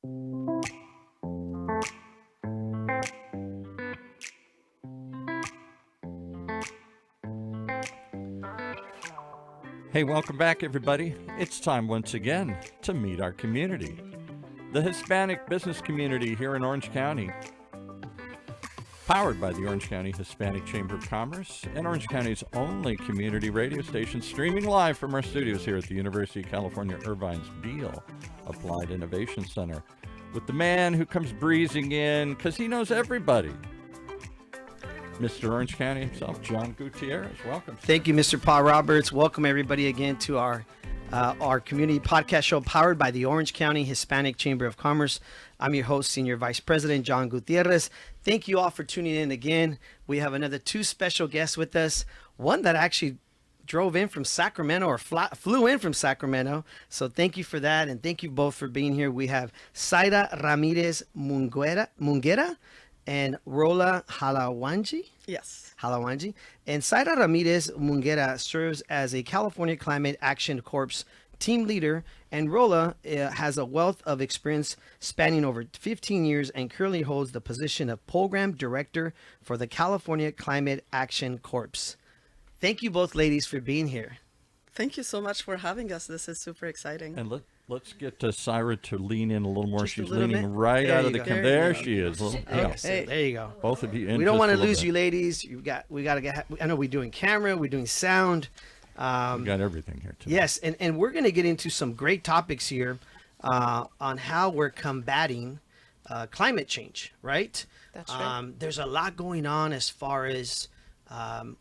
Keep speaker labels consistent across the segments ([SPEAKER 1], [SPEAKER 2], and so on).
[SPEAKER 1] Hey, welcome back, everybody. It's time once again to meet our community, the Hispanic business community here in Orange County, powered by the Orange County Hispanic Chamber of Commerce and Orange County's only community radio station, streaming live from our studios here at the University of California, Irvine's Beale Applied Innovation Center, with the man who comes breezing in because he knows everybody, Mr. Orange County himself, John Gutierrez. Welcome.
[SPEAKER 2] Thank you, Mr. Paul Roberts. Welcome everybody again to our community podcast show powered by the Orange County Hispanic Chamber of Commerce. I'm your host, Senior Vice President John Gutierrez. Thank you all for tuning in again. We have another two special guests with us. One that actually drove in from Sacramento or flew in from Sacramento. So thank you for that. And thank you both for being here. We have Saira Ramirez Mingueta and Rola Halawanji.
[SPEAKER 3] Yes.
[SPEAKER 2] Halawanji. And Saira Ramirez Mingueta serves as a California Climate Action Corps team leader, and Rola has a wealth of experience spanning over 15 years and currently holds the position of program director for the California Climate Action Corps. Thank you both ladies for being here.
[SPEAKER 3] Thank you so much for having us. This is super exciting.
[SPEAKER 1] And let's get Saira to lean in a little more.
[SPEAKER 2] Just
[SPEAKER 1] She's
[SPEAKER 2] little
[SPEAKER 1] leaning
[SPEAKER 2] bit.
[SPEAKER 1] right
[SPEAKER 2] There
[SPEAKER 1] out
[SPEAKER 2] you
[SPEAKER 1] of the
[SPEAKER 2] go.
[SPEAKER 1] camera.
[SPEAKER 3] There
[SPEAKER 1] There
[SPEAKER 3] you
[SPEAKER 1] she is.
[SPEAKER 2] Hey, there you go.
[SPEAKER 1] Both of you in.
[SPEAKER 2] We don't
[SPEAKER 1] just
[SPEAKER 2] want
[SPEAKER 1] a
[SPEAKER 2] to
[SPEAKER 1] little
[SPEAKER 2] lose
[SPEAKER 1] bit.
[SPEAKER 2] you ladies. We got to get. I know we're doing camera. We're doing sound.
[SPEAKER 1] We got everything here tonight.
[SPEAKER 2] Yes, and we're going to get into some great topics here on how we're combating climate change, right?
[SPEAKER 4] That's right.
[SPEAKER 2] There's a lot going on as far as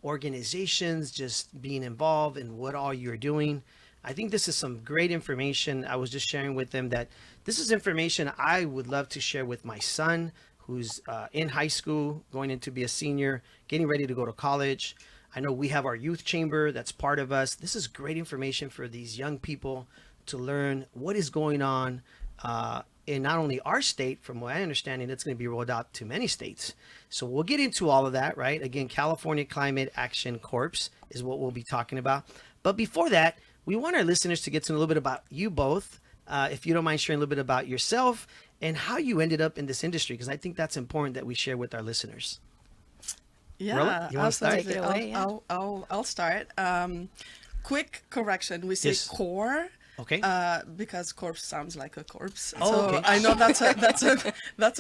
[SPEAKER 2] organizations just being involved in what all you're doing. I think this is some great information. I was just sharing with them that this is information I would love to share with my son, who's in high school, going in to be a senior, getting ready to go to college. I know we have our youth chamber that's part of us. This is great information for these young people to learn what is going on in not only our state. From what I understand, it's going to be rolled out to many states. So we'll get into all of that, right? Again, California Climate Action Corps is what we'll be talking about. But before that, we want our listeners to get to know a little bit about you both. If you don't mind sharing a little bit about yourself and how you ended up in this industry, because I think that's important that we share with our listeners.
[SPEAKER 3] Yeah,
[SPEAKER 2] Rola, you wanna start?
[SPEAKER 3] absolutely.
[SPEAKER 4] Take it away,
[SPEAKER 3] I'll start. Quick correction. We say
[SPEAKER 2] Yes.
[SPEAKER 3] core.
[SPEAKER 2] Okay.
[SPEAKER 3] Because corpse sounds like a corpse.
[SPEAKER 2] Oh,
[SPEAKER 3] so
[SPEAKER 2] okay.
[SPEAKER 3] I know that's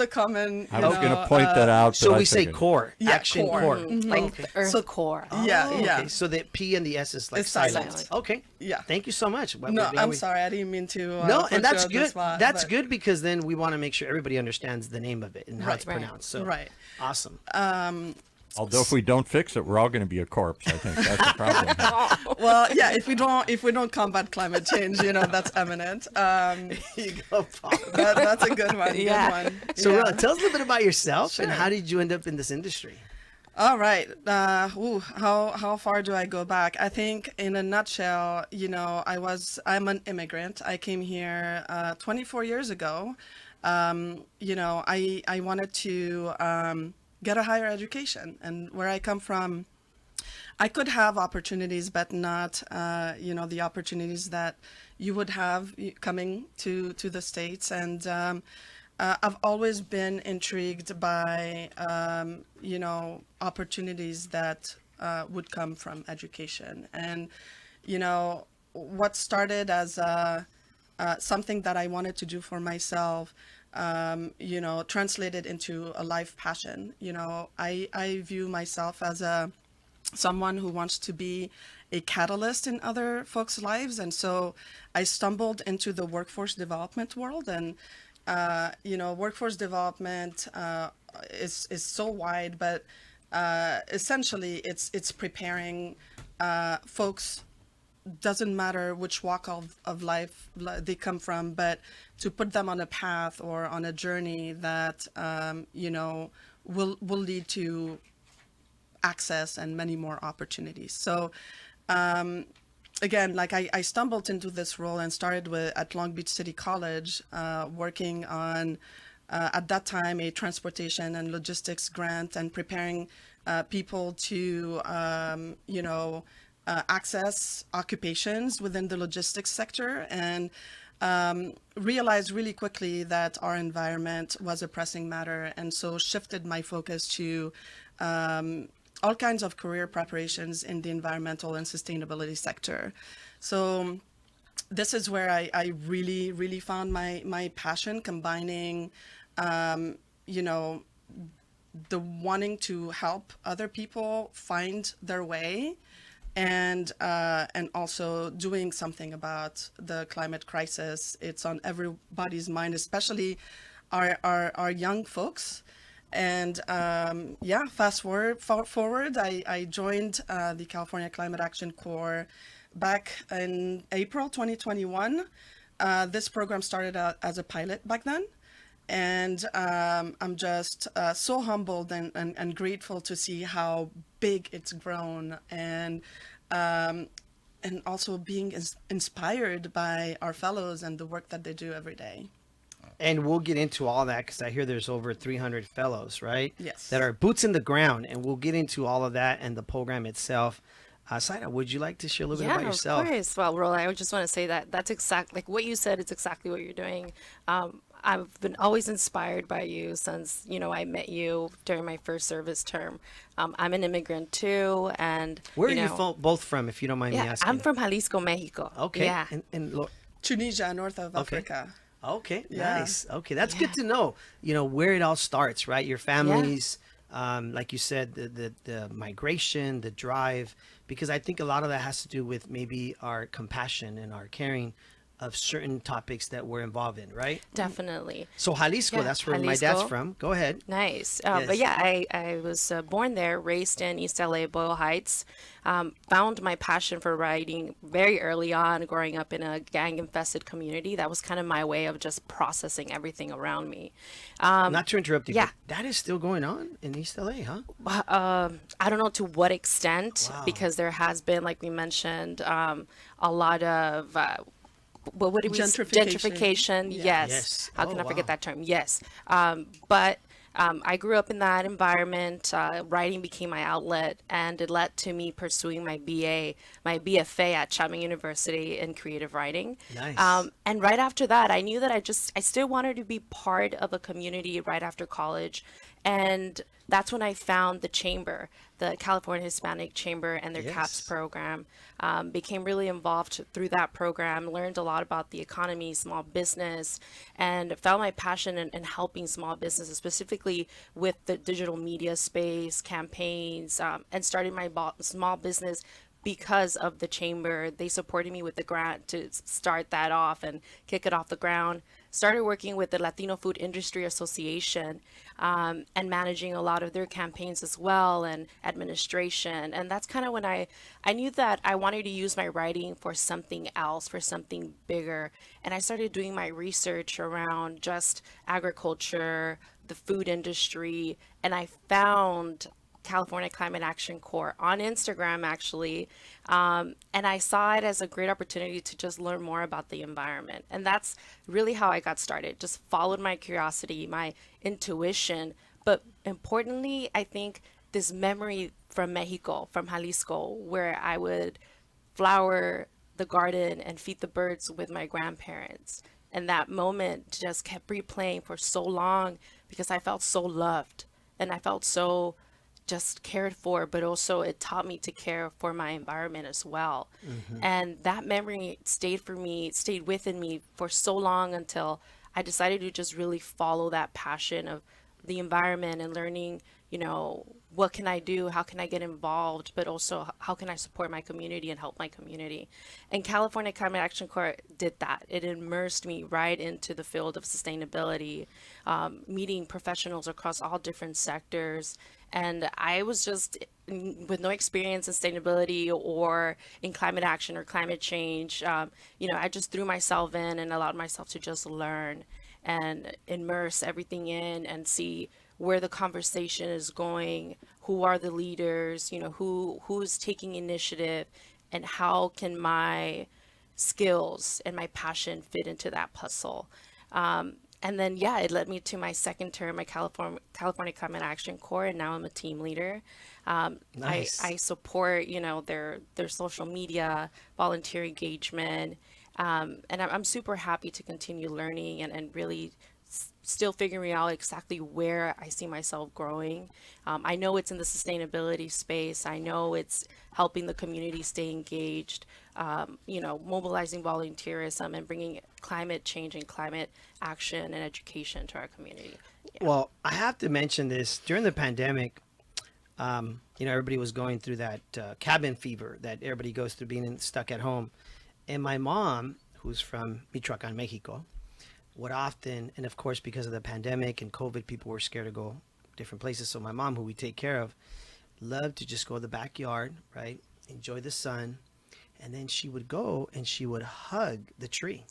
[SPEAKER 3] a common.
[SPEAKER 1] I was going to point that out.
[SPEAKER 2] So
[SPEAKER 1] but I
[SPEAKER 2] we say
[SPEAKER 1] figured-
[SPEAKER 2] core,
[SPEAKER 3] Yeah,
[SPEAKER 2] action
[SPEAKER 3] core.
[SPEAKER 2] core.
[SPEAKER 3] Mhm.
[SPEAKER 4] Like
[SPEAKER 2] Okay.
[SPEAKER 4] the Earth
[SPEAKER 3] So-
[SPEAKER 4] core.
[SPEAKER 3] Yeah,
[SPEAKER 2] Oh,
[SPEAKER 3] yeah.
[SPEAKER 2] Okay. So the P and the S is like
[SPEAKER 3] It's
[SPEAKER 2] silent.
[SPEAKER 3] silent.
[SPEAKER 2] Okay.
[SPEAKER 3] Yeah.
[SPEAKER 2] Thank you so much.
[SPEAKER 3] No, I'm sorry. I didn't mean to.
[SPEAKER 2] No,
[SPEAKER 3] put
[SPEAKER 2] and
[SPEAKER 3] you
[SPEAKER 2] that's
[SPEAKER 3] on the
[SPEAKER 2] good.
[SPEAKER 3] spot,
[SPEAKER 2] That's
[SPEAKER 3] but-
[SPEAKER 2] good because then we want to make sure everybody understands the name of it and how it's
[SPEAKER 4] Right.
[SPEAKER 2] pronounced. So
[SPEAKER 3] Right.
[SPEAKER 2] awesome.
[SPEAKER 1] Although if we don't fix it, we're all going to be a corpse. I think that's the problem.
[SPEAKER 3] Well, yeah. If we don't combat climate change, that's eminent.
[SPEAKER 2] Here you go, Paul.
[SPEAKER 3] That's a good one.
[SPEAKER 4] Yeah.
[SPEAKER 3] Good one.
[SPEAKER 2] So
[SPEAKER 3] Yeah.
[SPEAKER 2] Rola, tell us a little bit about yourself and
[SPEAKER 3] Sure.
[SPEAKER 2] how did you end up in this industry?
[SPEAKER 3] All right. How far do I go back? I think in a nutshell, I'm an immigrant. I came here 24 years ago. I wanted to get a higher education, and where I come from, I could have opportunities, but not the opportunities that you would have coming to the States. And I've always been intrigued by opportunities that would come from education. And what started as something that I wanted to do for myself, translated into a life passion. I view myself as someone who wants to be a catalyst in other folks' lives. And so I stumbled into the workforce development world. And workforce development is so wide, but essentially it's preparing folks, doesn't matter which walk of life they come from, but to put them on a path or on a journey that will lead to access and many more opportunities. So again, like I stumbled into this role and started at Long Beach City College, working on at that time a transportation and logistics grant and preparing people to access occupations within the logistics sector. And realized really quickly that our environment was a pressing matter, and so shifted my focus to all kinds of career preparations in the environmental and sustainability sector. So this is where I really, really found my passion, combining, you know, the wanting to help other people find their way, and also doing something about the climate crisis. It's on everybody's mind, especially our young folks. And yeah, fast forward, I joined the California Climate Action Corps back in April 2021. This program started out as a pilot back then. And I'm just so humbled and grateful to see how big it's grown, and also being inspired by our fellows and the work that they do every day.
[SPEAKER 2] And we'll get into all that because I hear there's over 300 fellows, right?
[SPEAKER 3] Yes.
[SPEAKER 2] That are boots in the ground. And we'll get into all of that and the program itself. Saira, would you like to share a little bit about yourself?
[SPEAKER 4] Of course. Well, Rola, I would just want to say that that's exactly like what you said. It's exactly what you're doing. I've been always inspired by you since, I met you during my first service term. I'm an immigrant too. And
[SPEAKER 2] where are you both from, if you don't mind me asking?
[SPEAKER 4] I'm from Jalisco, Mexico.
[SPEAKER 2] Okay.
[SPEAKER 4] Yeah.
[SPEAKER 2] And
[SPEAKER 3] Tunisia, north of Africa.
[SPEAKER 2] Okay,
[SPEAKER 3] Yeah.
[SPEAKER 2] nice. Okay, that's good to know. Where it all starts, right? Your families, like you said, the migration, the drive, because I think a lot of that has to do with maybe our compassion and our caring of certain topics that we're involved in, right?
[SPEAKER 4] Definitely.
[SPEAKER 2] So Jalisco,
[SPEAKER 4] Yeah,
[SPEAKER 2] that's where my
[SPEAKER 4] Jalisco.
[SPEAKER 2] dad's from. Go ahead.
[SPEAKER 4] Nice.
[SPEAKER 2] Yes.
[SPEAKER 4] But yeah, I was born there, raised in East LA, Boyle Heights. Found my passion for writing very early on, growing up in a gang-infested community. That was kind of my way of just processing everything around me.
[SPEAKER 2] Not to interrupt you,
[SPEAKER 4] yeah.
[SPEAKER 2] but that is still going on in East LA, huh?
[SPEAKER 4] I don't know to what extent,
[SPEAKER 2] Wow.
[SPEAKER 4] because there has been, like we mentioned, a lot of what did we gentrification?
[SPEAKER 3] Yeah.
[SPEAKER 2] Yes.
[SPEAKER 4] How
[SPEAKER 2] Oh,
[SPEAKER 4] can I
[SPEAKER 2] wow.
[SPEAKER 4] forget that term? Yes. But I grew up in that environment. Writing became my outlet, and it led to me pursuing my BFA at Chapman University in creative writing.
[SPEAKER 2] Nice.
[SPEAKER 4] And right after that, I knew that I still wanted to be part of a community right after college. And that's when I found the chamber, the California Hispanic Chamber, and their CAPS
[SPEAKER 2] Yes.
[SPEAKER 4] program. Became really involved through that program, learned a lot about the economy, small business, and found my passion in helping small businesses, specifically with the digital media space, campaigns, and started my small business because of the chamber. They supported me with the grant to start that off and kick it off the ground. Started working with the Latino Food Industry Association, and managing a lot of their campaigns as well, and administration. And that's kind of when I knew that I wanted to use my writing for something else, for something bigger. And I started doing my research around just agriculture, the food industry, and I found California Climate Action Corps on Instagram, actually. And I saw it as a great opportunity to just learn more about the environment. And that's really how I got started. Just followed my curiosity, my intuition. But importantly, I think this memory from Mexico, from Jalisco, where I would flower the garden and feed the birds with my grandparents. And that moment just kept replaying for so long because I felt so loved and I felt so just cared for, but also it taught me to care for my environment as well. And that memory stayed within me for so long until I decided to just really follow that passion of the environment and learning, what can I do? How can I get involved? But also, how can I support my community and help my community? And California Climate Action Corps did that. It immersed me right into the field of sustainability, meeting professionals across all different sectors. And I was just with no experience in sustainability or in climate action or climate change. I just threw myself in and allowed myself to just learn and immerse everything in and see where the conversation is going, who are the leaders, who's taking initiative, and how can my skills and my passion fit into that puzzle. And then, it led me to my second term at California Climate Action Corps, and now I'm a team leader.
[SPEAKER 2] Nice.
[SPEAKER 4] I support, their social media, volunteer engagement, And I'm super happy to continue learning and really still figuring out exactly where I see myself growing. I know it's in the sustainability space. I know it's helping the community stay engaged, mobilizing volunteerism and bringing climate change and climate action and education to our community.
[SPEAKER 2] Well, I have to mention this during the pandemic. Everybody was going through that cabin fever that everybody goes through being stuck at home. And my mom, who's from Michoacan, Mexico, would often, and of course, because of the pandemic and COVID, people were scared to go different places. So my mom, who we take care of, loved to just go to the backyard, right? Enjoy the sun. And then she would go and she would hug the tree.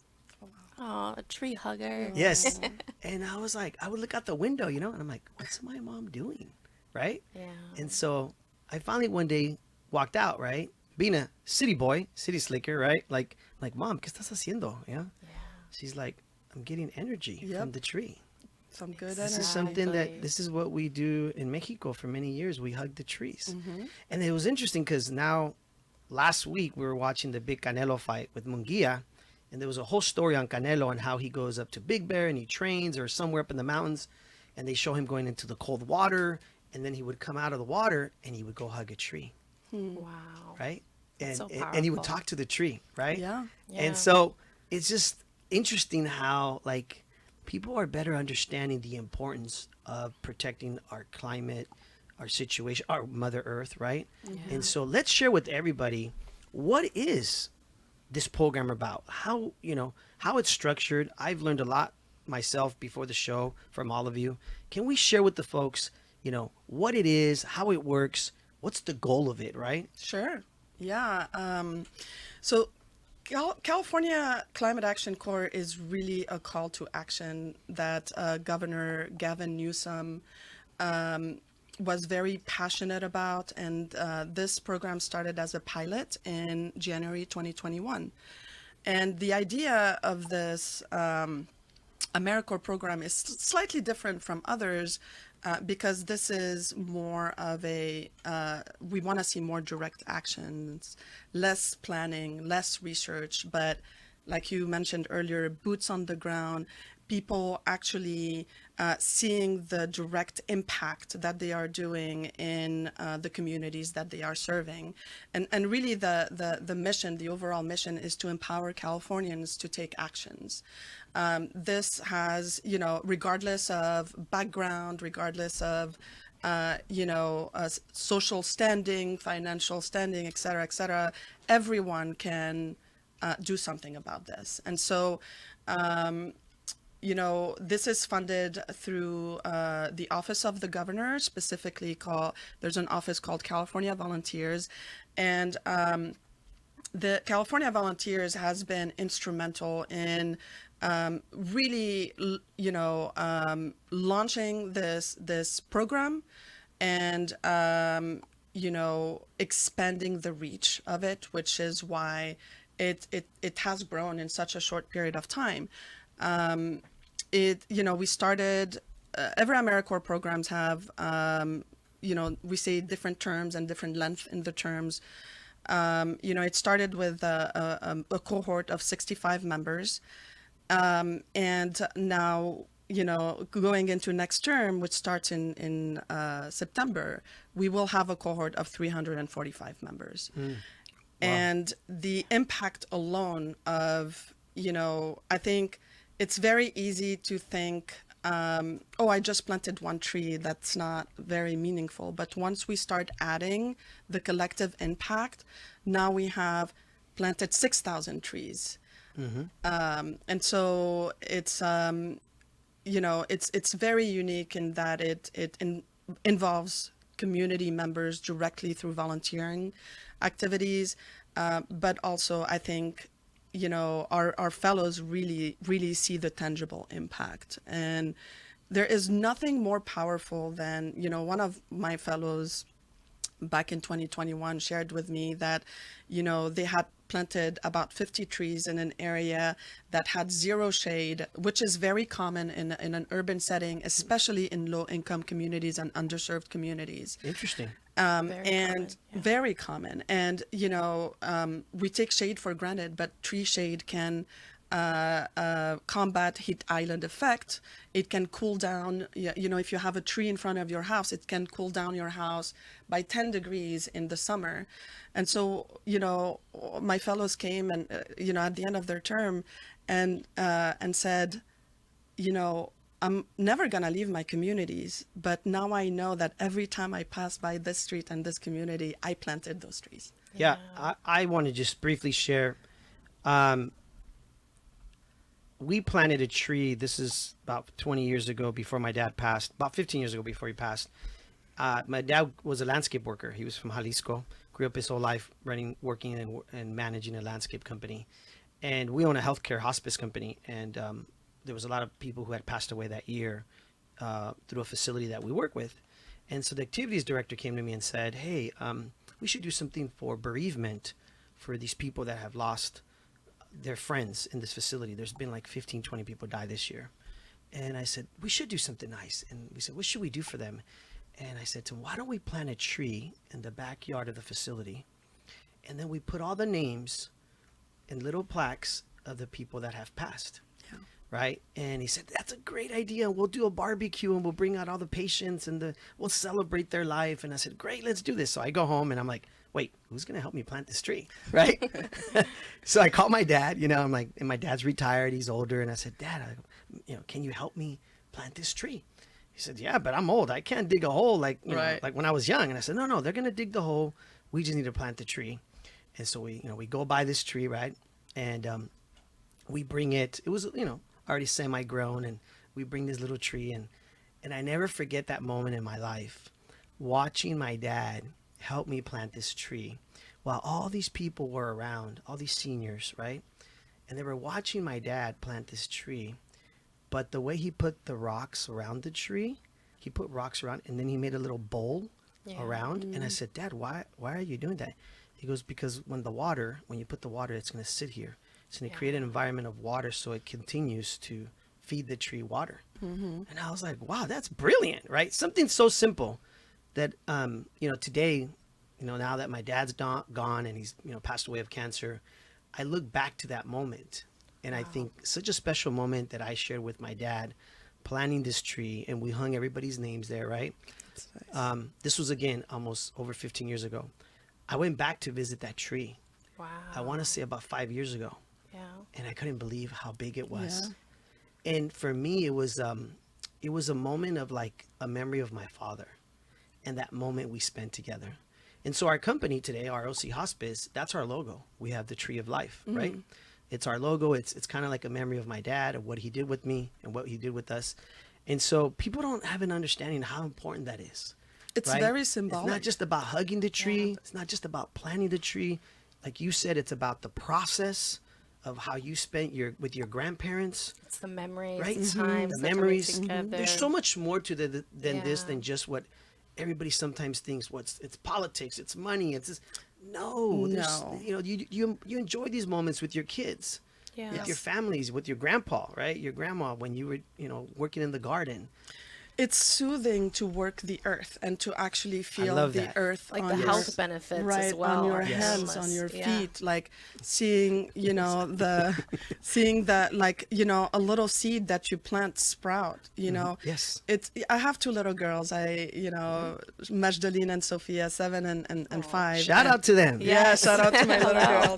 [SPEAKER 4] Oh, a tree hugger.
[SPEAKER 2] Yes. And I was like, I would look out the window, and I'm like, what's my mom doing? Right?
[SPEAKER 4] Yeah.
[SPEAKER 2] And so I finally one day walked out, right? Being a city boy, city slicker, right? Like, Mom, ¿qué estás haciendo? Yeah. She's like, I'm getting energy from the tree.
[SPEAKER 3] Some good
[SPEAKER 2] This
[SPEAKER 3] energy.
[SPEAKER 2] is something this is what we do in Mexico for many years. We hug the trees. And it was interesting because now, last week, we were watching the big Canelo fight with Munguia. And there was a whole story on Canelo and how he goes up to Big Bear and he trains or somewhere up in the mountains. And they show him going into the cold water. And then he would come out of the water and he would go hug a tree.
[SPEAKER 4] Wow.
[SPEAKER 2] Right? And,
[SPEAKER 4] so
[SPEAKER 2] and he would
[SPEAKER 4] powerful.
[SPEAKER 2] talk to the tree. Right?
[SPEAKER 3] Yeah.
[SPEAKER 4] Yeah.
[SPEAKER 2] And so it's just interesting how people are better understanding the importance of protecting our climate, our situation, our Mother Earth, right? And so let's share with everybody, what is this program about? How it's structured. I've learned a lot myself before the show from all of you. Can we share with the folks, what it is, how it works, what's the goal of it, right?
[SPEAKER 3] Sure. Yeah. So California Climate Action Corps is really a call to action that Governor Gavin Newsom was very passionate about. And this program started as a pilot in January 2021. And the idea of this AmeriCorps program is slightly different from others because this is more of we want to see more direct actions, less planning, less research, but like you mentioned earlier, boots on the ground, people actually seeing the direct impact that they are doing in the communities that they are serving. And really the mission, the overall mission is to empower Californians to take actions. This has, regardless of background, regardless of, social standing, financial standing, et cetera, everyone can do something about this. And so, this is funded through the Office of the Governor, specifically there's an office called California Volunteers. And the California Volunteers has been instrumental in really, launching this program and, expanding the reach of it, which is why it has grown in such a short period of time. We started, every AmeriCorps programs have, we say different terms and different length in the terms. It started with a cohort of 65 members. And now, going into next term, which starts in September, we will have a cohort of 345 members. Wow. And the impact alone of, I think it's very easy to think, I just planted one tree. That's not very meaningful. But once we start adding the collective impact, now we have planted 6,000 trees. Mm-hmm. And so it's, it's very unique in that it involves community members directly through volunteering activities. But also, I think, our fellows really see the tangible impact. And there is nothing more powerful than, one of my fellows back in 2021 shared with me that, they had planted about 50 trees in an area that had zero shade, which is very common in an urban setting, especially in low-income communities and underserved communities.
[SPEAKER 2] Interesting.
[SPEAKER 4] Very
[SPEAKER 3] and
[SPEAKER 4] common, yeah.
[SPEAKER 3] very common. And we take shade for granted, but tree shade can combat heat island effect. It can cool down. If you have a tree in front of your house, it can cool down your house by 10 degrees in the summer. And so, my fellows came and at the end of their term, and said, I'm never going to leave my communities, but now I know that every time I pass by this street and this community, I planted those trees.
[SPEAKER 2] Yeah, I want to just briefly share. We planted a tree. This is about 20 years ago before my dad passed, about 15 years ago before he passed. My dad was a landscape worker. He was from Jalisco, grew up his whole life working and managing a landscape company. And we own a healthcare hospice company. And there was a lot of people who had passed away that year through a facility that we work with. And so the activities director came to me and said, hey, we should do something for bereavement for these people that have lost their friends in this facility. There's been like 15, 20 people die this year. And I said, we should do something nice. And we said, what should we do for them? And I said to him, why don't we plant a tree in the backyard of the facility? And then we put all the names and little plaques of the people that have passed. Right? And he said, that's a great idea. We'll do a barbecue and we'll bring out all the patients and we'll celebrate their life. And I said, great, let's do this. So I go home and I'm like, wait, who's going to help me plant this tree? Right? So I called my dad, I'm like, and my dad's retired. He's older. And I said, Dad, can you help me plant this tree? He said, yeah, but I'm old. I can't dig a hole like when I was young. And I said, no, they're going to dig the hole. We just need to plant the tree. And so we go by this tree, right? And we bring it. It was, already semi-grown, and we bring this little tree, and I never forget that moment in my life, watching my dad help me plant this tree while all these people were around, all these seniors, right? And they were watching my dad plant this tree, but the way he put the rocks around the tree, he put rocks around, and then he made a little bowl around. And I said, Dad, why are you doing that? He goes, because when you put the water, it's going to sit here. It's going to create an environment of water so it continues to feed the tree water. And I was like, wow, that's brilliant, right? Something so simple that, today, now that my dad's gone and he's, passed away of cancer, I look back to that moment. And I think such a special moment that I shared with my dad, planting this tree, and we hung everybody's names there, right?
[SPEAKER 3] That's nice.
[SPEAKER 2] This was, again, almost over 15 years ago. I went back to visit that tree.
[SPEAKER 4] Wow.
[SPEAKER 2] I want to say about 5 years ago.
[SPEAKER 4] Yeah.
[SPEAKER 2] And I couldn't believe how big it was. Yeah. And for me, it was a moment of like a memory of my father and that moment we spent together. And so our company today, ROC Hospice, that's our logo. We have the tree of life, right? It's our logo. It's kind of like a memory of my dad, of what he did with me and what he did with us. And so people don't have an understanding of how important that is.
[SPEAKER 3] It's
[SPEAKER 2] right?
[SPEAKER 3] very symbolic.
[SPEAKER 2] It's not just about hugging the tree. It's not just about planting the tree. Like you said, it's about the process of how you spent with your grandparents.
[SPEAKER 4] It's the memories,
[SPEAKER 2] right?
[SPEAKER 4] the times,
[SPEAKER 2] the memories.
[SPEAKER 4] together.
[SPEAKER 2] There's so much more to than just what everybody sometimes thinks. It's politics, it's money, it's this. No. You enjoy these moments with your kids, with your families, with your grandpa, right? Your grandma when you were working in the garden.
[SPEAKER 3] It's soothing to work the earth and to actually feel the earth,
[SPEAKER 4] like
[SPEAKER 3] on
[SPEAKER 4] the
[SPEAKER 3] your,
[SPEAKER 4] health benefits as well,
[SPEAKER 3] on your
[SPEAKER 4] are
[SPEAKER 3] hands,
[SPEAKER 4] endless.
[SPEAKER 3] on your feet, like seeing seeing that, like a little seed that you plant sprout.
[SPEAKER 2] Yes.
[SPEAKER 3] I have two little girls. Magdalene and Sophia, 7 and 5.
[SPEAKER 2] Shout out to them.
[SPEAKER 3] Yeah, shout out to my little girl.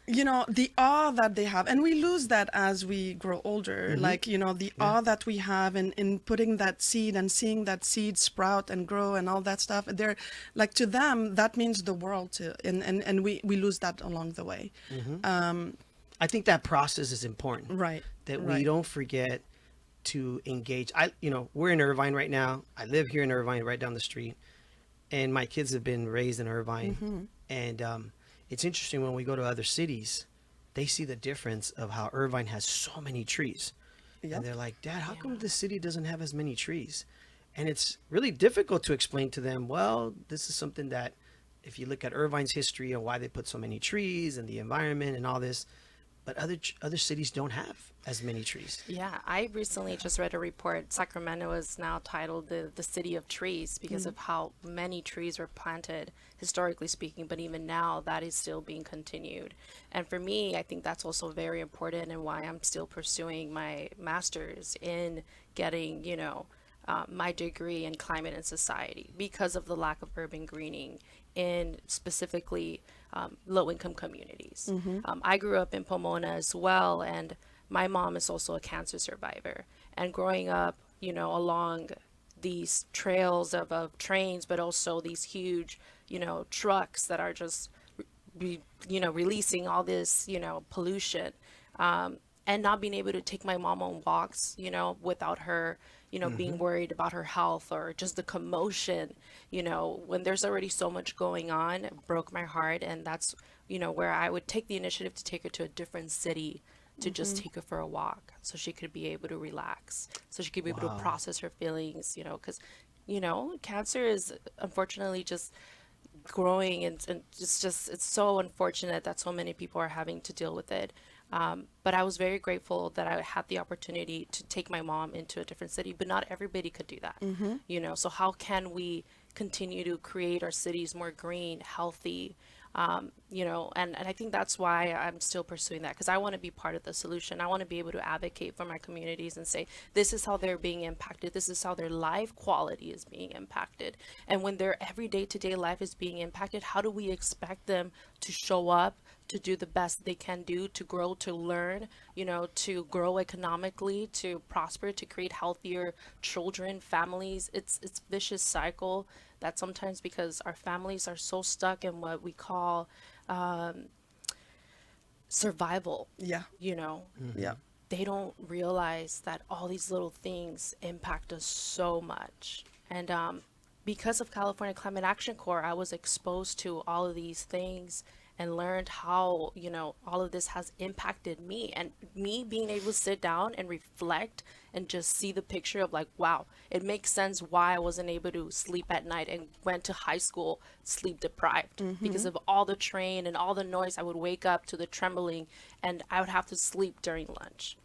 [SPEAKER 3] The awe that they have, and we lose that as we grow older. Like the awe that we have in putting that seed and seeing that seed sprout and grow and all that stuff. They're like, to them that means the world to, and we lose that along the way.
[SPEAKER 2] I think that process is important,
[SPEAKER 3] right?
[SPEAKER 2] That we don't forget to engage. We're in Irvine right now. I live here in Irvine, right down the street, and my kids have been raised in Irvine. And it's interesting when we go to other cities, they see the difference of how Irvine has so many trees. And they're like, Dad, how come the city doesn't have as many trees? And it's really difficult to explain to them, well, this is something that if you look at Irvine's history and why they put so many trees and the environment and all this, but other cities don't have as many trees.
[SPEAKER 4] Yeah, I recently just read a report. Sacramento is now titled the city of trees because of how many trees were planted, historically speaking, but even now that is still being continued. And for me, I think that's also very important and why I'm still pursuing my master's in getting, my degree in climate and society because of the lack of urban greening in specifically low-income communities. I grew up in Pomona as well, and my mom is also a cancer survivor. And growing up, along these trails of trains, but also these huge, trucks that are just, releasing all this, pollution, and not being able to take my mom on walks, without her, being worried about her health or just the commotion, when there's already so much going on, it broke my heart. And that's, where I would take the initiative to take her to a different city to just take her for a walk so she could be able to relax, so she could be able to process her feelings, because, cancer is unfortunately just growing, and it's so unfortunate that so many people are having to deal with it. But I was very grateful that I had the opportunity to take my mom into a different city, but not everybody could do that. So how can we continue to create our cities more green, healthy, and I think that's why I'm still pursuing that, because I want to be part of the solution. I want to be able to advocate for my communities and say, this is how they're being impacted. This is how their life quality is being impacted. And when their every day-to-day life is being impacted, how do we expect them to show up, to do the best they can do, to grow, to learn, to grow economically, to prosper, to create healthier children, families. It's vicious cycle that sometimes, because our families are so stuck in what we call survival.
[SPEAKER 3] Yeah. Yeah.
[SPEAKER 4] They don't realize that all these little things impact us so much. And because of California Climate Action Corps, I was exposed to all of these things and learned how, all of this has impacted me, and me being able to sit down and reflect and just see the picture of like, wow, it makes sense why I wasn't able to sleep at night and went to high school sleep deprived because of all the train and all the noise. I would wake up to the trembling and I would have to sleep during lunch,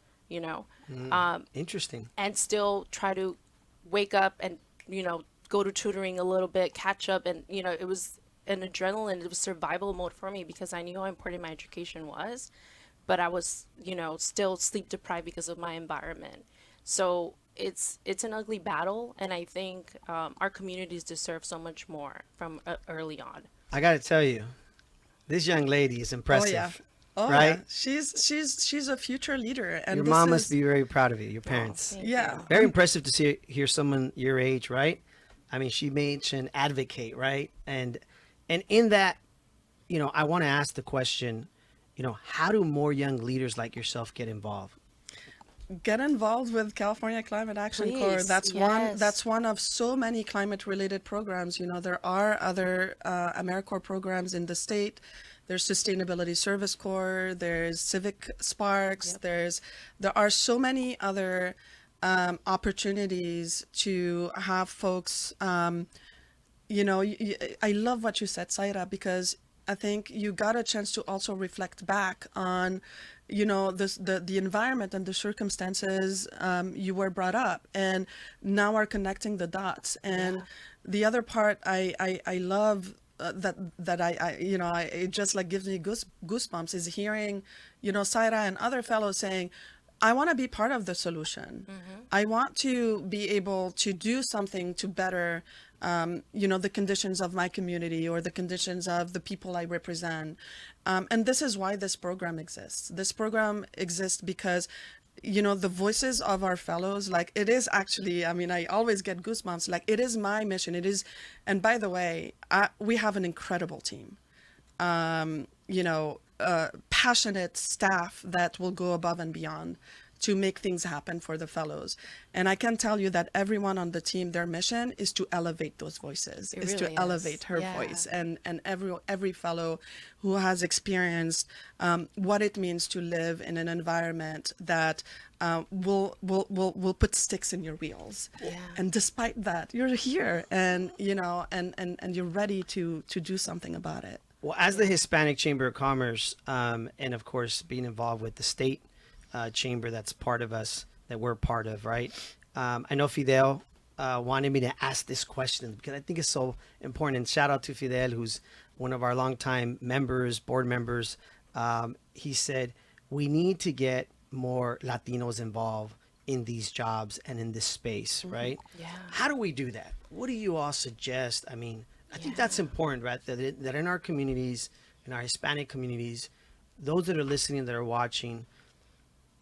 [SPEAKER 2] Interesting.
[SPEAKER 4] and still try to wake up and, go to tutoring a little bit, catch up. And, it was an adrenaline, it was survival mode for me because I knew how important my education was, but I was, still sleep deprived because of my environment. So it's an ugly battle, and I think our communities deserve so much more from early on.
[SPEAKER 2] I got to tell you, this young lady is impressive. Right?
[SPEAKER 3] Yeah. She's a future leader, and
[SPEAKER 2] Your
[SPEAKER 3] this
[SPEAKER 2] mom
[SPEAKER 3] is,
[SPEAKER 2] must be very proud of you, your parents.
[SPEAKER 4] Thank
[SPEAKER 3] yeah.
[SPEAKER 4] you.
[SPEAKER 2] Very impressive to hear someone your age, right? I mean, she mentioned advocate, right? And in that, I want to ask the question, how do more young leaders like yourself get involved?
[SPEAKER 3] Get involved with California Climate Action Corps.
[SPEAKER 4] Please,
[SPEAKER 3] That's
[SPEAKER 4] yes.
[SPEAKER 3] that's one of so many climate related programs. There are other AmeriCorps programs in the state. There's Sustainability Service Corps, there's Civic Sparks, there are so many other opportunities to have folks I love what you said, Saira, because I think you got a chance to also reflect back on, the environment and the circumstances you were brought up, and now are connecting the dots. And the other part I love it just like gives me goosebumps is hearing, Saira and other fellows saying, I want to be part of the solution. I want to be able to do something to better, the conditions of my community or the conditions of the people I represent. And this is why this program exists. This program exists because, the voices of our fellows, like it is actually, I always get goosebumps, like it is my mission. It is, and by the way, we have an incredible team. Passionate staff that will go above and beyond to make things happen for the fellows. And I can tell you that everyone on the team, their mission is to elevate those voices,
[SPEAKER 4] It
[SPEAKER 3] is
[SPEAKER 4] really
[SPEAKER 3] to elevate her
[SPEAKER 4] Yeah.
[SPEAKER 3] voice. And every fellow who has experienced what it means to live in an environment that will put sticks in your wheels.
[SPEAKER 4] Yeah.
[SPEAKER 3] And despite that, you're here and, and you're ready to do something about it.
[SPEAKER 2] Well, as the Hispanic Chamber of Commerce, and of course being involved with the state chamber, that's part of us, that we're part of, right? I know Fidel wanted me to ask this question because I think it's so important. And shout out to Fidel, who's one of our longtime members, board members. He said we need to get more Latinos involved in these jobs and in this space, right?
[SPEAKER 4] Yeah.
[SPEAKER 2] How do we do that? What do you all suggest? I mean, I think that's important, right? That in our communities, in our Hispanic communities, those that are listening, that are watching,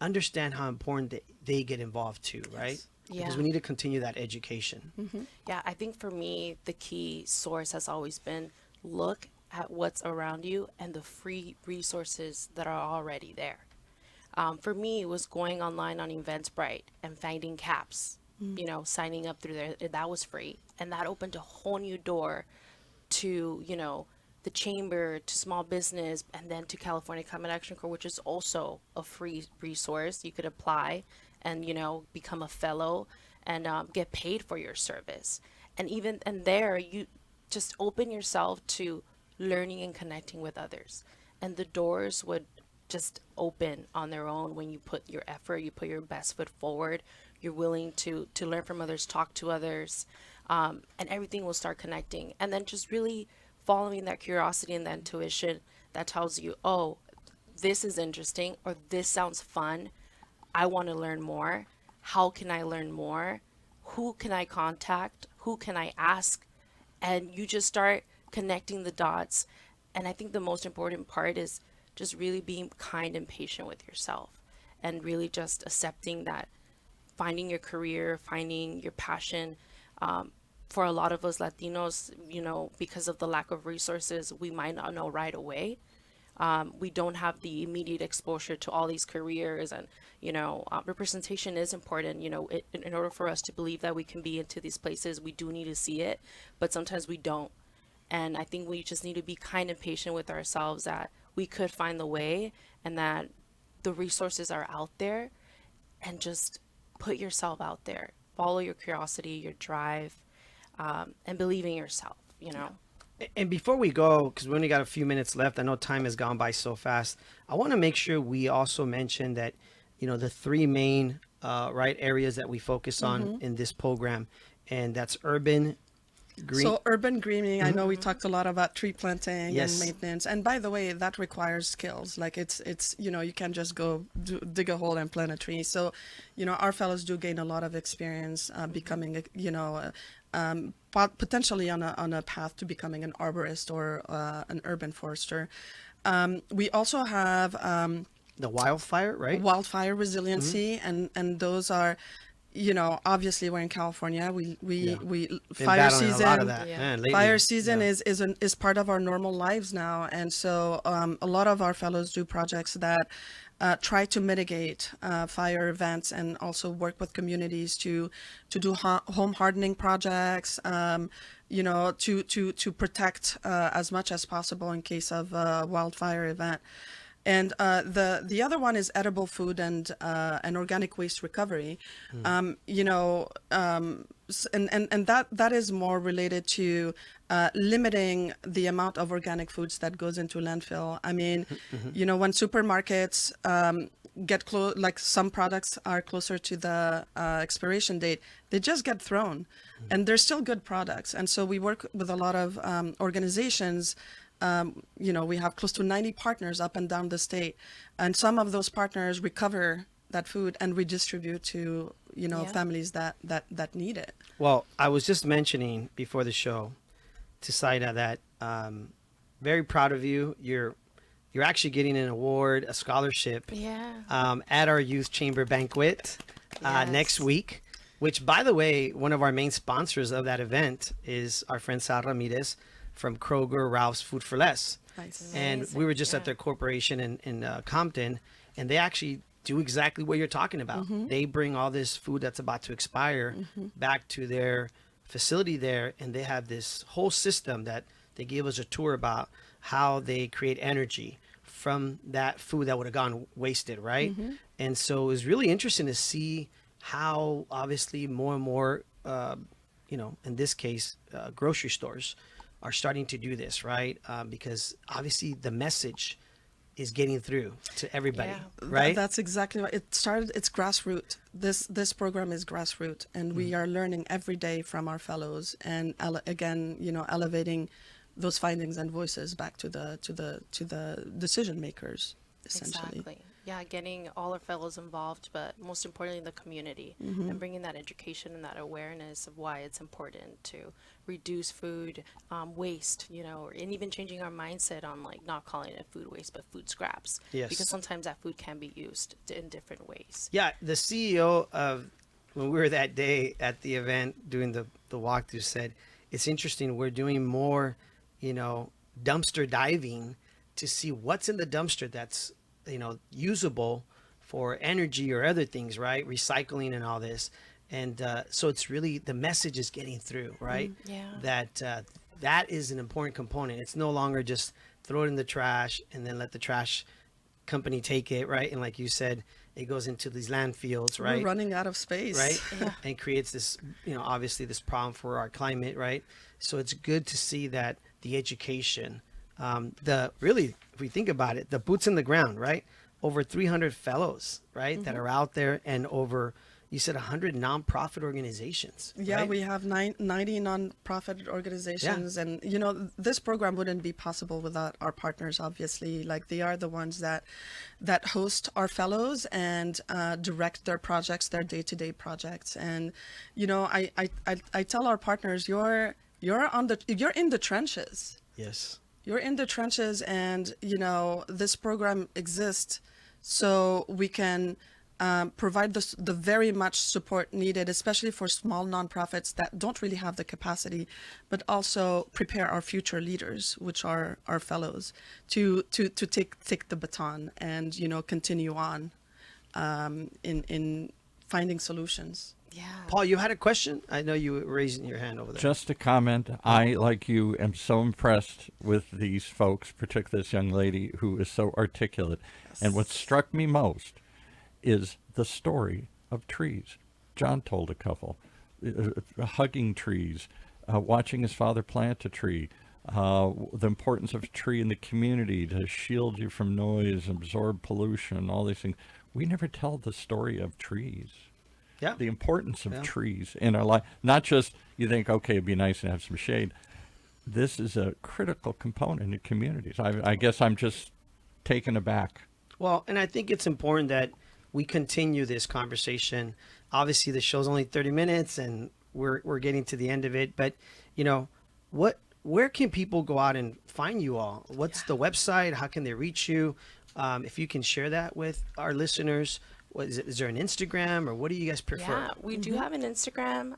[SPEAKER 2] understand how important they get involved too, right?
[SPEAKER 4] Yeah.
[SPEAKER 2] Because we need to continue that education.
[SPEAKER 4] Yeah, I think for me, the key source has always been look at what's around you and the free resources that are already there. For me, it was going online on Eventbrite and finding caps, you know, signing up through there. That was free. And that opened a whole new door to, you know, the chamber, to small business, and then to California Climate Action Corps, which is also a free resource. You could apply and, you know, become a fellow and get paid for your service. And there, you just open yourself to learning and connecting with others. And the doors would just open on their own when you put your effort, you put your best foot forward, you're willing to learn from others, talk to others, and everything will start connecting. And then just really following that curiosity and that intuition that tells you, oh, this is interesting, or this sounds fun. I want to learn more. How can I learn more? Who can I contact? Who can I ask? And you just start connecting the dots. And I think the most important part is just really being kind and patient with yourself, and really just accepting that finding your career, finding your passion. For a lot of us Latinos, you know, because of the lack of resources, we might not know right away. We don't have the immediate exposure to all these careers, and, you know, representation is important. You know, in order for us to believe that we can be into these places, we do need to see it, but sometimes we don't. And I think we just need to be kind and patient with ourselves, that we could find the way, and that the resources are out there, and just put yourself out there, follow your curiosity, your drive, and believe in yourself, you know.
[SPEAKER 2] And before we go, because we only got a few minutes left, I know time has gone by so fast. I want to make sure we also mention that, you know, the three main right areas that we focus on in this program, and that's urban green.
[SPEAKER 3] So urban greening, I know we talked a lot about tree planting
[SPEAKER 2] Yes.
[SPEAKER 3] and maintenance. And by the way, that requires skills. Like it's you know, you can't just go dig a hole and plant a tree. So, you know, our fellows do gain a lot of experience becoming, you know, potentially on a path to becoming an arborist or an urban forester. We also have
[SPEAKER 2] the wildfire, right?
[SPEAKER 3] wildfire resiliency, and those are, you know, obviously we're in California. We
[SPEAKER 2] Been
[SPEAKER 3] fire
[SPEAKER 2] battling
[SPEAKER 3] season.
[SPEAKER 2] a lot of that.
[SPEAKER 4] Yeah.
[SPEAKER 2] Man, lately.
[SPEAKER 3] Fire season
[SPEAKER 2] Yeah.
[SPEAKER 3] is part of our normal lives now, and so a lot of our fellows do projects that try to mitigate fire events, and also work with communities to do home hardening projects. You know, to protect as much as possible in case of a wildfire event. And the other one is edible food and organic waste recovery. You know, and that is more related to limiting the amount of organic foods that goes into landfill. I mean, you know, when supermarkets get close, like some products are closer to the expiration date, they just get thrown, and they're still good products. And so we work with a lot of organizations. You know, we have close to 90 partners up and down the state, and some of those partners recover that food and redistribute to, you know,
[SPEAKER 4] Yeah.
[SPEAKER 3] families that need it.
[SPEAKER 2] Well, I was just mentioning before the show to Saira that very proud of you. You're actually getting an award, a scholarship,
[SPEAKER 4] Yeah.
[SPEAKER 2] at our youth chamber banquet next
[SPEAKER 4] Yes.
[SPEAKER 2] week. Which, by the way, one of our main sponsors of that event is our friend Saira Ramirez from Kroger, Ralph's Food for Less.
[SPEAKER 3] Nice.
[SPEAKER 2] And
[SPEAKER 4] Amazing,
[SPEAKER 2] we were just
[SPEAKER 4] yeah.
[SPEAKER 2] at their corporation in Compton, and they actually do exactly what you're talking about. They bring all this food that's about to expire back to their facility there, and they have this whole system that they gave us a tour about how they create energy from that food that would have gone wasted, right? And so it was really interesting to see how obviously more and more, you know, in this case, grocery stores are starting to do this, right? Because obviously the message is getting through to everybody,
[SPEAKER 4] Yeah.
[SPEAKER 2] right?
[SPEAKER 3] That's exactly right. It's grassroots. This program is grassroots, and we are learning every day from our fellows, and again, elevating those findings and voices back to the decision makers, essentially.
[SPEAKER 4] Exactly. Yeah, getting all our fellows involved, but most importantly, the community, and bringing that education and that awareness of why it's important to reduce food waste, and even changing our mindset on like not calling it food waste, but food scraps.
[SPEAKER 2] Yes.
[SPEAKER 4] Because sometimes that food can be used in different ways.
[SPEAKER 2] Yeah, the CEO of when we were that day at the event doing the walkthrough said, it's interesting, we're doing more, dumpster diving to see what's in the dumpster that's, usable for energy or other things, right? Recycling and all this. And so it's really, the message is getting through, right?
[SPEAKER 4] Yeah.
[SPEAKER 2] That is an important component. It's no longer just throw it in the trash and then let the trash company take it, right? And like you said, it goes into these landfills, right?
[SPEAKER 3] We're running out of space.
[SPEAKER 2] Right? And creates this, obviously this problem for our climate, right? So it's good to see that the education, really, if we think about it, the boots in the ground, right? Over 300 fellows, right? That are out there, and over, you said 100 nonprofit organizations.
[SPEAKER 3] Yeah,
[SPEAKER 2] right?
[SPEAKER 3] we have 90 nonprofit organizations, and this program wouldn't be possible without our partners. Obviously, like they are the ones that host our fellows and direct their projects, their day-to-day projects. And I tell our partners, you're in the trenches.
[SPEAKER 2] Yes.
[SPEAKER 3] You're in the trenches, and this program exists so we can provide the very much support needed, especially for small nonprofits that don't really have the capacity, but also prepare our future leaders, which are our fellows, to take the baton and continue on in finding solutions.
[SPEAKER 4] Yeah.
[SPEAKER 2] Paul, you had a question? I know you were raising your hand over there.
[SPEAKER 1] Just a comment. I, like you, am so impressed with these folks, particularly this young lady who is so articulate. And what struck me most is the story of trees. John told a couple, hugging trees, watching his father plant a tree, the importance of a tree in the community to shield you from noise, absorb pollution, all these things. We never tell the story of trees.
[SPEAKER 2] Yeah.
[SPEAKER 1] The importance of trees in our life. Not just you think, okay, it'd be nice to have some shade. This is a critical component in communities. I guess I'm just taken aback. Well,
[SPEAKER 2] and I think it's important that we continue this conversation. Obviously, the show's only 30 minutes, and we're getting to the end of it. But, where can people go out and find you all? What's the website? How can they reach you? If you can share that with our listeners. What is it? Is there an Instagram, or what do you guys prefer?
[SPEAKER 4] Yeah, we do have an Instagram,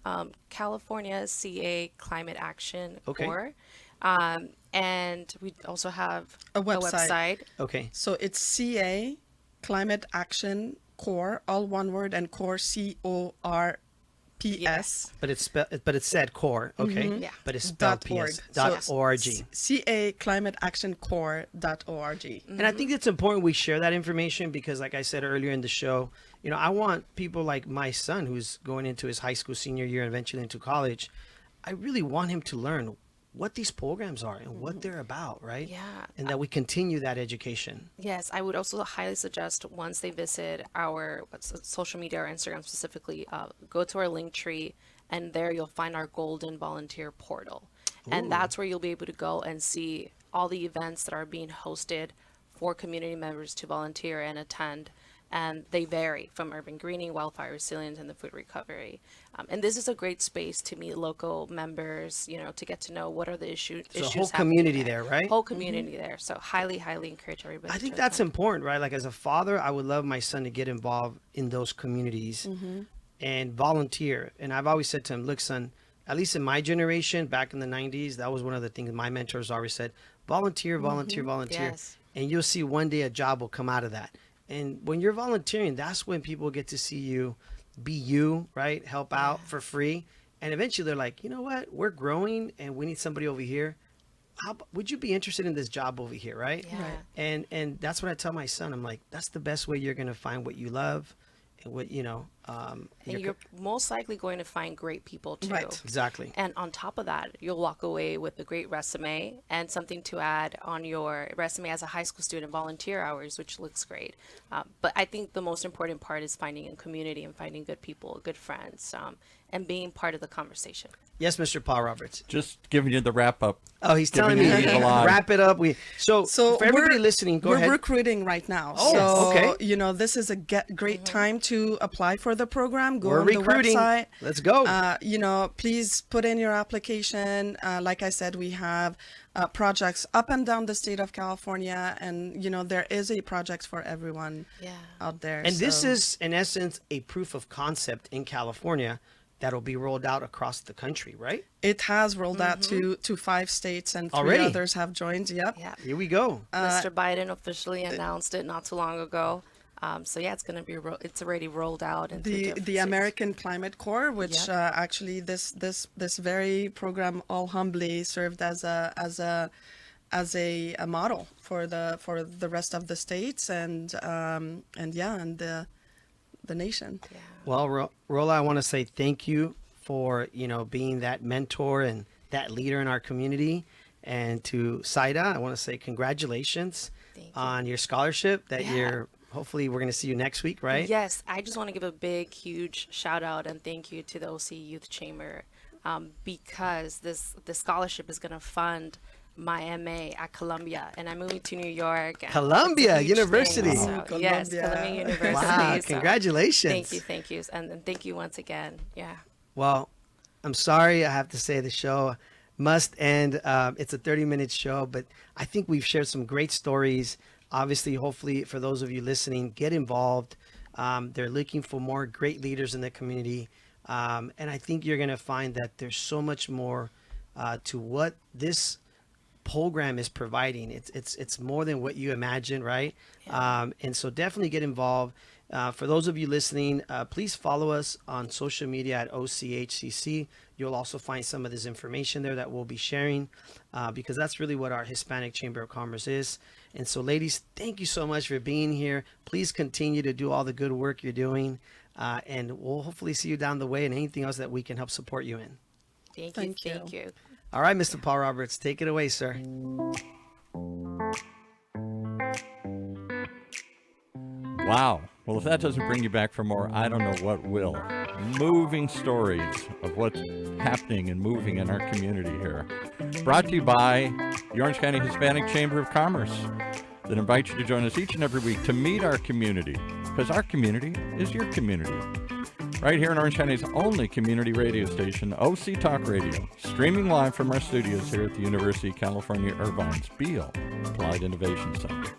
[SPEAKER 4] California CA Climate Action Corps. And we also have
[SPEAKER 3] a website.
[SPEAKER 2] Okay.
[SPEAKER 3] So it's CA Climate Action Corps, all one word, and Corps CORPS.
[SPEAKER 2] But it's said core, okay?
[SPEAKER 4] Yeah.
[SPEAKER 2] But it's spelled PS. .org.
[SPEAKER 3] CA Climate Action Corps.org.
[SPEAKER 2] And I think it's important we share that information because, like I said earlier in the show, I want people like my son who's going into his high school senior year and eventually into college. I really want him to learn what these programs are and what they're about, right?
[SPEAKER 4] Yeah.
[SPEAKER 2] And that we continue that education.
[SPEAKER 4] Yes, I would also highly suggest once they visit our social media or Instagram specifically, go to our link tree, and there you'll find our Golden Volunteer portal. And that's where you'll be able to go and see all the events that are being hosted for community members to volunteer and attend. And they vary from urban greening, wildfire resilience, and the food recovery. And this is a great space to meet local members, to get to know what are the issues.
[SPEAKER 2] So a whole community there, right?
[SPEAKER 4] Whole community there. So highly, highly encourage everybody.
[SPEAKER 2] I think
[SPEAKER 4] to
[SPEAKER 2] that's
[SPEAKER 4] attend.
[SPEAKER 2] important, right? Like as a father, I would love my son to get involved in those communities and volunteer. And I've always said to him, look, son, at least in my generation, back in the 90s, that was one of the things my mentors always said, volunteer, volunteer, volunteer.
[SPEAKER 4] Yes.
[SPEAKER 2] And you'll see one day a job will come out of that. And when you're volunteering, that's when people get to see you be you, right? Help out for free. And eventually they're like, you know what? We're growing and we need somebody over here. Would you be interested in this job over here, right?
[SPEAKER 4] Yeah.
[SPEAKER 3] Right.
[SPEAKER 2] And that's what I tell my son. I'm like, that's the best way you're going to find what you love and what,
[SPEAKER 4] And you're most likely going to find great people too.
[SPEAKER 3] Right.
[SPEAKER 2] Exactly.
[SPEAKER 4] And on top of that, you'll walk away with a great resume and something to add on your resume as a high school student, volunteer hours, which looks great. But I think the most important part is finding a community and finding good people, good friends, and being part of the conversation.
[SPEAKER 2] Yes, Mr. Paul Roberts.
[SPEAKER 1] Just giving you the wrap up.
[SPEAKER 2] Oh, he's telling
[SPEAKER 1] Giving
[SPEAKER 2] me
[SPEAKER 1] you the line.
[SPEAKER 2] wrap it up. So for everybody listening, go
[SPEAKER 3] we're
[SPEAKER 2] ahead.
[SPEAKER 3] recruiting right now.
[SPEAKER 2] Oh,
[SPEAKER 3] so,
[SPEAKER 2] okay.
[SPEAKER 3] you know, this is a great time to apply for the program. Go
[SPEAKER 2] We're
[SPEAKER 3] on
[SPEAKER 2] recruiting.
[SPEAKER 3] the website.
[SPEAKER 2] Let's go.
[SPEAKER 3] You know, please put in your application. Like I said, we have projects up and down the state of California, and you know, there is a project for everyone out there.
[SPEAKER 2] And this
[SPEAKER 3] so-
[SPEAKER 2] is, in essence, a proof of concept in California that'll be rolled out across the country, right?
[SPEAKER 3] It has rolled out to 5 states, and 3
[SPEAKER 2] Already?
[SPEAKER 3] others have joined. Yep.
[SPEAKER 4] Yeah.
[SPEAKER 2] Here we go.
[SPEAKER 4] Mr. Biden officially announced it not too long ago. So yeah, it's going to be it's already rolled out into
[SPEAKER 3] The
[SPEAKER 4] different
[SPEAKER 3] the
[SPEAKER 4] states.
[SPEAKER 3] American Climate Corps, which
[SPEAKER 4] Yep.
[SPEAKER 3] actually this very program all humbly served as a model for the rest of the states and the nation.
[SPEAKER 4] Yeah.
[SPEAKER 2] Well, Rola, I want to say thank you for, being that mentor and that leader in our community. And to Saira, I want to say congratulations
[SPEAKER 4] Thank you.
[SPEAKER 2] on your scholarship that
[SPEAKER 4] Yeah.
[SPEAKER 2] hopefully we're going to see you next week, right?
[SPEAKER 4] Yes, I just want to give a big, huge shout out and thank you to the OC Youth Chamber because the scholarship is going to fund my MA at Columbia, and I'm moving to New York. And
[SPEAKER 2] Columbia
[SPEAKER 4] it's a huge
[SPEAKER 2] University.
[SPEAKER 4] thing, so-
[SPEAKER 3] Oh,
[SPEAKER 4] yes,
[SPEAKER 3] Columbia.
[SPEAKER 4] Columbia University.
[SPEAKER 2] Wow,
[SPEAKER 4] so
[SPEAKER 2] congratulations.
[SPEAKER 4] Thank you, and thank you once again. Yeah.
[SPEAKER 2] Well, I'm sorry, I have to say the show must end. It's a 30-minute show, but I think we've shared some great stories. Obviously, hopefully, for those of you listening, get involved. They're looking for more great leaders in the community. And I think you're going to find that there's so much more to what this program is providing. It's more than what you imagine, right? And so definitely get involved. For those of you listening, please follow us on social media at OCHCC. You'll also find some of this information there that we'll be sharing because that's really what our Hispanic Chamber of Commerce is. And so, ladies, thank you so much for being here. Please continue to do all the good work you're doing. And we'll hopefully see you down the way and anything else that we can help support you in.
[SPEAKER 3] Thank you.
[SPEAKER 4] Thank you.
[SPEAKER 2] All right, Mr. Paul Roberts, take it away, sir.
[SPEAKER 1] Wow. Well, if that doesn't bring you back for more, I don't know what will. Moving stories of what's happening and moving in our community here. Brought to you by the Orange County Hispanic Chamber of Commerce that invites you to join us each and every week to meet our community, because our community is your community. Right here in Orange County's only community radio station, OC Talk Radio, streaming live from our studios here at the University of California, Irvine's Beale Applied Innovation Center.